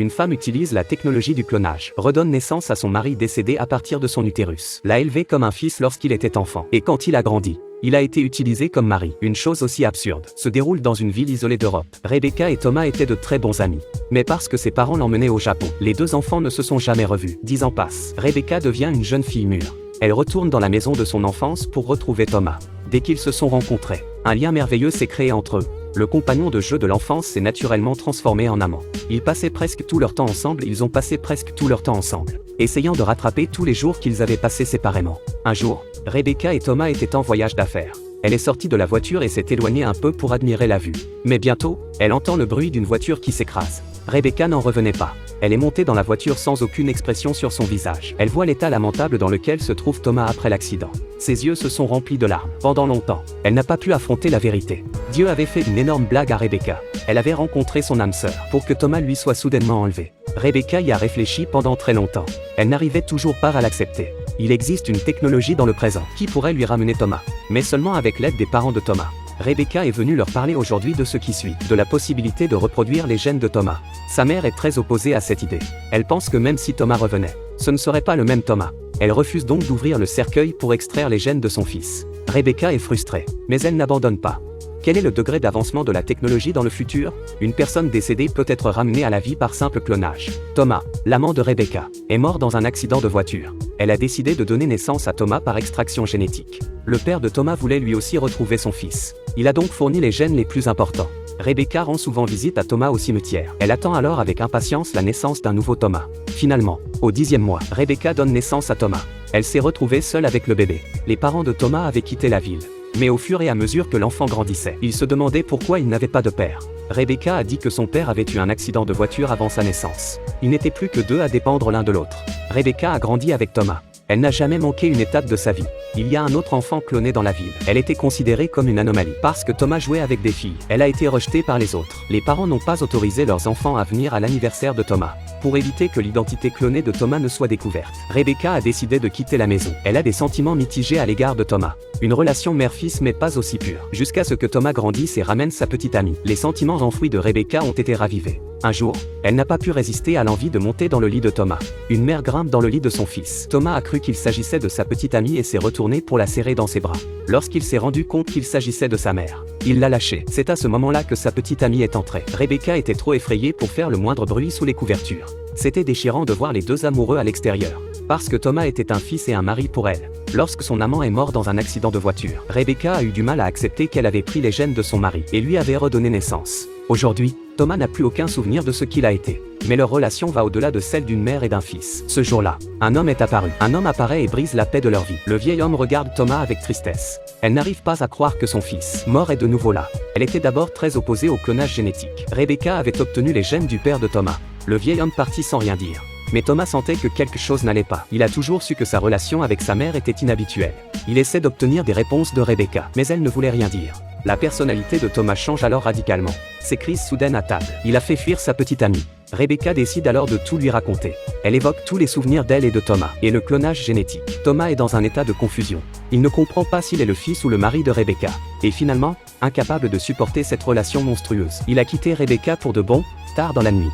Une femme utilise la technologie du clonage, redonne naissance à son mari décédé à partir de son utérus, l'a élevé comme un fils lorsqu'il était enfant, et quand il a grandi, il a été utilisé comme mari. Une chose aussi absurde se déroule dans une ville isolée d'Europe. Rebecca et Thomas étaient de très bons amis. Mais parce que ses parents l'emmenaient au Japon, les deux enfants ne se sont jamais revus. 10 ans passent. Rebecca devient une jeune fille mûre. Elle retourne dans la maison de son enfance pour retrouver Thomas. Dès qu'ils se sont rencontrés, un lien merveilleux s'est créé entre eux. Le compagnon de jeu de l'enfance s'est naturellement transformé en amant. Ils passaient presque tout leur temps ensemble, essayant de rattraper tous les jours qu'ils avaient passés séparément. Un jour, Rebecca et Thomas étaient en voyage d'affaires. Elle est sortie de la voiture et s'est éloignée un peu pour admirer la vue. Mais bientôt, elle entend le bruit d'une voiture qui s'écrase. Rebecca n'en revenait pas. Elle est montée dans la voiture sans aucune expression sur son visage. Elle voit l'état lamentable dans lequel se trouve Thomas après l'accident. Ses yeux se sont remplis de larmes. Pendant longtemps, elle n'a pas pu affronter la vérité. Dieu avait fait une énorme blague à Rebecca. Elle avait rencontré son âme sœur pour que Thomas lui soit soudainement enlevé. Rebecca y a réfléchi pendant très longtemps. Elle n'arrivait toujours pas à l'accepter. Il existe une technologie dans le présent qui pourrait lui ramener Thomas, mais seulement avec l'aide des parents de Thomas. Rebecca est venue leur parler aujourd'hui de ce qui suit, de la possibilité de reproduire les gènes de Thomas. Sa mère est très opposée à cette idée. Elle pense que même si Thomas revenait, ce ne serait pas le même Thomas. Elle refuse donc d'ouvrir le cercueil pour extraire les gènes de son fils. Rebecca est frustrée, mais elle n'abandonne pas. Quel est le degré d'avancement de la technologie dans le futur? Une personne décédée peut être ramenée à la vie par simple clonage. Thomas, l'amant de Rebecca, est mort dans un accident de voiture. Elle a décidé de donner naissance à Thomas par extraction génétique. Le père de Thomas voulait lui aussi retrouver son fils. Il a donc fourni les gènes les plus importants. Rebecca rend souvent visite à Thomas au cimetière. Elle attend alors avec impatience la naissance d'un nouveau Thomas. Finalement, au 10e mois, Rebecca donne naissance à Thomas. Elle s'est retrouvée seule avec le bébé. Les parents de Thomas avaient quitté la ville. Mais au fur et à mesure que l'enfant grandissait, il se demandait pourquoi il n'avait pas de père. Rebecca a dit que son père avait eu un accident de voiture avant sa naissance. Ils n'étaient plus que deux à dépendre l'un de l'autre. Rebecca a grandi avec Thomas. Elle n'a jamais manqué une étape de sa vie. Il y a un autre enfant cloné dans la ville. Elle était considérée comme une anomalie parce que Thomas jouait avec des filles. Elle a été rejetée par les autres. Les parents n'ont pas autorisé leurs enfants à venir à l'anniversaire de Thomas. Pour éviter que l'identité clonée de Thomas ne soit découverte, Rebecca a décidé de quitter la maison. Elle a des sentiments mitigés à l'égard de Thomas. Une relation mère-fils mais pas aussi pure. Jusqu'à ce que Thomas grandisse et ramène sa petite amie. Les sentiments enfouis de Rebecca ont été ravivés. Un jour, elle n'a pas pu résister à l'envie de monter dans le lit de Thomas. Une mère grimpe dans le lit de son fils. Thomas a cru qu'il s'agissait de sa petite amie et s'est retourné pour la serrer dans ses bras. Lorsqu'il s'est rendu compte qu'il s'agissait de sa mère, il l'a lâchée. C'est à ce moment-là que sa petite amie est entrée. Rebecca était trop effrayée pour faire le moindre bruit sous les couvertures. C'était déchirant de voir les deux amoureux à l'extérieur. Parce que Thomas était un fils et un mari pour elle. Lorsque son amant est mort dans un accident de voiture, Rebecca a eu du mal à accepter qu'elle avait pris les gènes de son mari et lui avait redonné naissance. Aujourd'hui, Thomas n'a plus aucun souvenir de ce qu'il a été. Mais leur relation va au-delà de celle d'une mère et d'un fils. Ce jour-là, un homme est apparu. Un homme apparaît et brise la paix de leur vie. Le vieil homme regarde Thomas avec tristesse. Elle n'arrive pas à croire que son fils, mort, est de nouveau là. Elle était d'abord très opposée au clonage génétique. Rebecca avait obtenu les gènes du père de Thomas. Le vieil homme partit sans rien dire. Mais Thomas sentait que quelque chose n'allait pas. Il a toujours su que sa relation avec sa mère était inhabituelle. Il essaie d'obtenir des réponses de Rebecca, mais elle ne voulait rien dire. La personnalité de Thomas change alors radicalement. Ses crises soudaines à table. Il a fait fuir sa petite amie. Rebecca décide alors de tout lui raconter. Elle évoque tous les souvenirs d'elle et de Thomas, et le clonage génétique. Thomas est dans un état de confusion. Il ne comprend pas s'il est le fils ou le mari de Rebecca. Et finalement, incapable de supporter cette relation monstrueuse, il a quitté Rebecca pour de bon, tard dans la nuit.